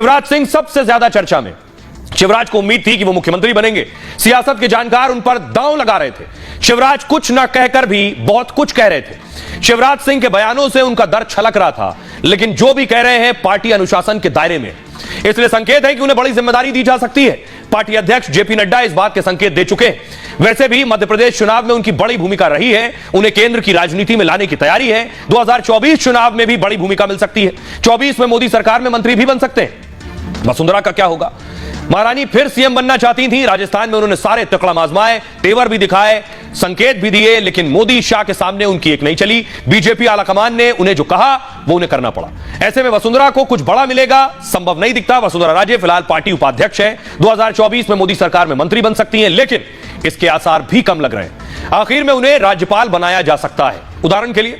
शिवराज सिंह सबसे ज्यादा चर्चा में। शिवराज को उम्मीद थी कि वो मुख्यमंत्री बनेंगे। सियासत के जानकार उन पर दांव लगा रहे थे। शिवराज कुछ न कहकर भी बहुत कुछ कह रहे थे। शिवराज सिंह के बयानों से उनका दर्द छलक रहा था, लेकिन जो भी कह रहे हैं पार्टी अनुशासन के दायरे में, इसलिए संकेत है कि उन्हें बड़ी जिम्मेदारी दी जा सकती है। पार्टी अध्यक्ष जेपी नड्डा इस बात के संकेत दे चुके हैं। वैसे भी मध्य प्रदेश चुनाव में उनकी बड़ी भूमिका रही है, उन्हें केंद्र की राजनीति में लाने की तैयारी है। 2024 चुनाव में भी बड़ी भूमिका मिल सकती है। 24 में मोदी सरकार में मंत्री भी बन सकते हैं। वसुंधरा का क्या होगा? महारानी फिर सीएम बनना चाहती थी। राजस्थान में उन्होंने सारे तकड़म आजमाए, तेवर भी दिखाए, संकेत भी दिए, लेकिन मोदी शाह के सामने उनकी एक नहीं चली। बीजेपी आलाकमान ने उन्हें जो कहा वो उन्हें करना पड़ा। ऐसे में वसुंधरा को कुछ बड़ा मिलेगा संभव नहीं दिखता। वसुंधरा राजे फिलहाल पार्टी उपाध्यक्ष है। 2024 में मोदी सरकार में मंत्री बन सकती हैं, लेकिन इसके आसार भी कम लग रहे हैं। आखिर में उन्हें राज्यपाल बनाया जा सकता है। उदाहरण के लिए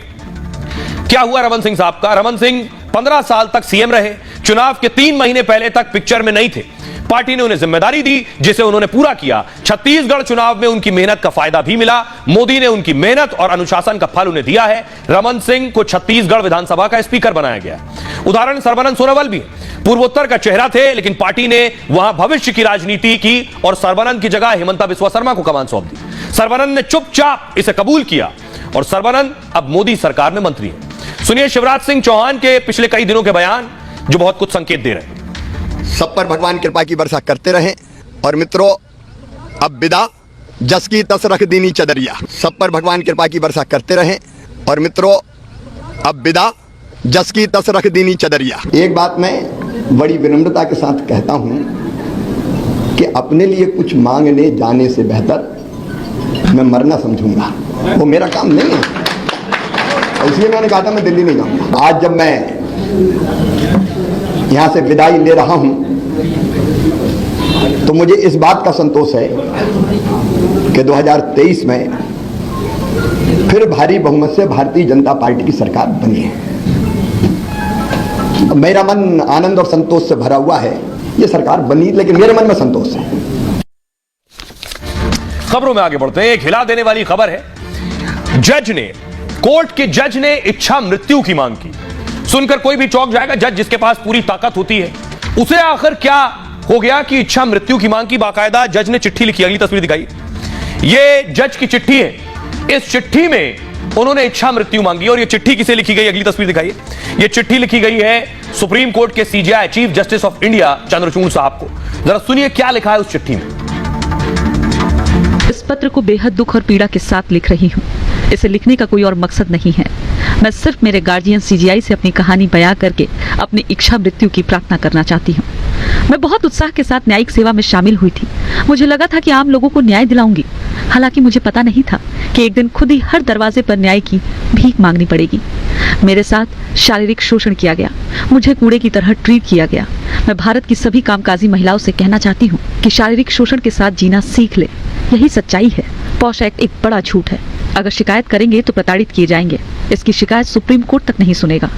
क्या हुआ रमन सिंह साहब का? रमन सिंह 15 साल तक सीएम रहे। चुनाव के 3 महीने पहले तक पिक्चर में नहीं थे। पार्टी ने उन्हें जिम्मेदारी दी जिसे उन्होंने पूरा किया। छत्तीसगढ़ चुनाव में उनकी मेहनत का फायदा भी मिला। मोदी ने उनकी मेहनत और अनुशासन का फल उन्हें दिया है। रमन सिंह को छत्तीसगढ़ विधानसभा का स्पीकर बनाया गया। उदाहरण सर्बानंद सोनोवाल भी पूर्वोत्तर का चेहरा थे, लेकिन पार्टी ने वहां भविष्य की राजनीति की और सर्बानंद की जगह हिमंता बिस्वा शर्मा को कमान सौंप दी। सर्बानंद ने चुपचाप इसे कबूल किया और सर्बानंद अब मोदी सरकार में मंत्री है। सुनिए शिवराज सिंह चौहान के पिछले कई दिनों के बयान, जो बहुत कुछ संकेत दे रहे हैं। सब पर भगवान कृपा की वर्षा करते रहें। और मित्रों, अब विदा जस की तस रख दीनी चदरिया। सब पर भगवान कृपा की वर्षा करते रहें। और मित्रों, अब विदा जस की तस रख दीनी चदरिया। एक बात मैं बड़ी विनम्रता के साथ कहता हूं कि अपने लिए कुछ मांगने जाने से बेहतर मैं मरना समझूंगा। वो मेरा काम नहीं है, इसलिए मैंने कहा था मैं दिल्ली नहीं जाऊंगा। आज जब मैं यहां से विदाई ले रहा हूं तो मुझे इस बात का संतोष है कि 2023 में फिर भारी बहुमत से भारतीय जनता पार्टी की सरकार बनी है। मेरा मन आनंद और संतोष से भरा हुआ है। ये सरकार बनी, लेकिन मेरे मन में संतोष है। खबरों में आगे बढ़ते हैं। एक हिला देने वाली खबर है। कोर्ट के जज ने इच्छा मृत्यु की मांग की। सुनकर कोई भी चौंक जाएगा। जज जिसके पास पूरी ताकत होती है, उसे आखिर क्या हो गया कि इच्छा मृत्यु की मांग की? बाकायदा जज ने चिट्ठी लिखी। अगली तस्वीर दिखाई, ये जज की चिट्ठी है। इस चिट्ठी में उन्होंने इच्छा मृत्यु मांगी। और ये चिट्ठी किसे लिखी गई? अगली तस्वीर दिखाइए। ये चिट्ठी लिखी गई है सुप्रीम कोर्ट के CJI chief justice of India Chandrachud साहब को। जरा सुनिए क्या लिखा है उस चिट्ठी में। इस पत्र को बेहद दुख और पीड़ा के साथ लिख रही हूँ। इसे लिखने का कोई और मकसद नहीं है। मैं सिर्फ मेरे गार्जियन सीजीआई से अपनी कहानी बयां करके अपनी इच्छा मृत्यु की प्रार्थना करना चाहती हूँ। मैं बहुत उत्साह के साथ न्यायिक सेवा में शामिल हुई थी। मुझे लगा था कि आम लोगों को न्याय दिलाऊंगी। हालांकि मुझे पता नहीं था कि एक दिन खुद ही हर दरवाजे पर न्याय की भीख मांगनी पड़ेगी। मेरे साथ शारीरिक शोषण किया गया, मुझे कूड़े की तरह ट्रीट किया गया। मैं भारत की सभी कामकाजी महिलाओं से कहना चाहती हूँ कि शारीरिक शोषण के साथ जीना सीख ले। यही सच्चाई है। पॉश एक्ट एक बड़ा झूठ है। अगर शिकायत करेंगे तो प्रताड़ित किए जाएंगे। इसकी शिकायत सुप्रीम कोर्ट तक नहीं सुनेगा।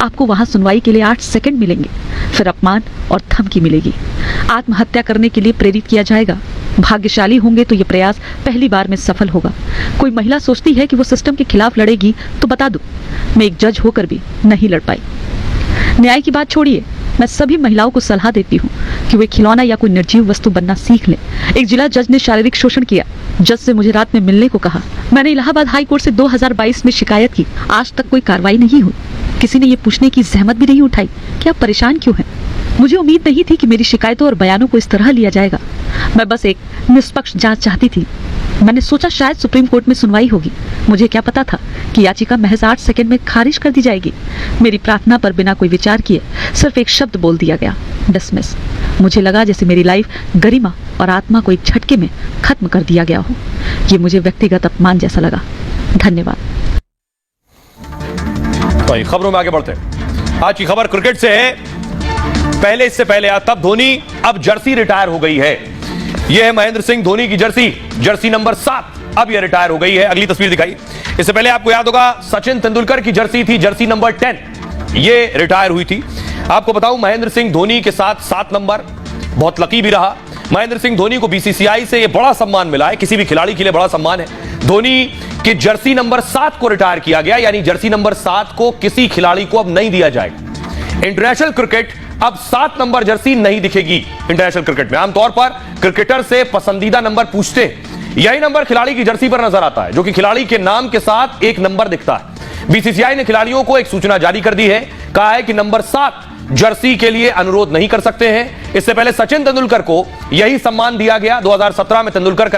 आपको वहां सुनवाई के लिए 8 सेकंड मिलेंगे, फिर अपमान और धमकी मिलेगी। आत्महत्या करने के लिए प्रेरित किया जाएगा। भाग्यशाली होंगे तो ये प्रयास पहली बार में सफल होगा। कोई महिला सोचती है कि वो सिस्टम के खिलाफ लड़ेगी, तो बता दूं, मैं एक जज होकर भी नहीं लड़ पाई। न्याय की बात छोड़िए, मैं सभी महिलाओं को सलाह देती हूँ कि वे खिलौना या कोई निर्जीव वस्तु बनना सीख लें। एक जिला जज ने शारीरिक शोषण किया। जज से मुझे रात में मिलने को कहा। मैंने इलाहाबाद हाई कोर्ट से 2022 में शिकायत की। आज तक कोई कार्रवाई नहीं हुई। किसी ने ये पूछने की जहमत भी नहीं उठाई कि आप परेशान क्यों हैं। मुझे उम्मीद नहीं थी कि मेरी शिकायतों और बयानों को इस तरह लिया जाएगा। मैं बस एक निष्पक्ष जांच चाहती थी। मैंने सोचा शायद सुप्रीम कोर्ट में सुनवाई होगी। मुझे क्या पता था कि याचिका महज 8 सेकंड में खारिज कर दी जाएगी। मेरी प्रार्थना पर बिना कोई विचार किए सिर्फ एक शब्द बोल दिया गया, डिसमिस। मुझे लगा जैसे मेरी लाइफ गरिमा और आत्मा को एक झटके में खत्म कर दिया गया हो। ये मुझे व्यक्तिगत अपमान जैसा लगा। धन्यवाद। तो खबरों में आगे बढ़ते हैं। आज की खबर क्रिकेट से है। पहले इससे पहले तब धोनी, अब जर्सी रिटायर हो गई है। यह है महेंद्र सिंह धोनी की जर्सी नंबर 7। अब यह रिटायर हो गई है। अगली तस्वीर दिखाई। इससे पहले आपको याद होगा सचिन तेंदुलकर की जर्सी थी, जर्सी नंबर 10। ये रिटायर हुई थी। आपको बताऊं महेंद्र सिंह धोनी के साथ 7 नंबर बहुत लकी भी रहा। महेंद्र सिंह धोनी को बीसीसीआई से यह बड़ा सम्मान मिला है। किसी भी खिलाड़ी के लिए बड़ा सम्मान है। धोनी की जर्सी नंबर 7 को रिटायर किया गया, यानी जर्सी नंबर 7 को किसी खिलाड़ी को अब नहीं दिया जाएगा। इंटरनेशनल क्रिकेट अब 7 नंबर जर्सी नहीं दिखेगी इंटरनेशनल क्रिकेट में। आमतौर पर क्रिकेटर से पसंदीदा नंबर पूछते हैं, यही नंबर खिलाड़ी की जर्सी पर नजर आता है, जो कि खिलाड़ी के नाम के साथ एक नंबर दिखता है। बीसीसीआई ने खिलाड़ियों को एक सूचना जारी कर दी है, कहा है कि नंबर 7 जर्सी के लिए अनुरोध नहीं कर सकते हैं। इससे पहले सचिन तेंदुलकर को यही सम्मान दिया गया। 2017 में तेंदुलकर का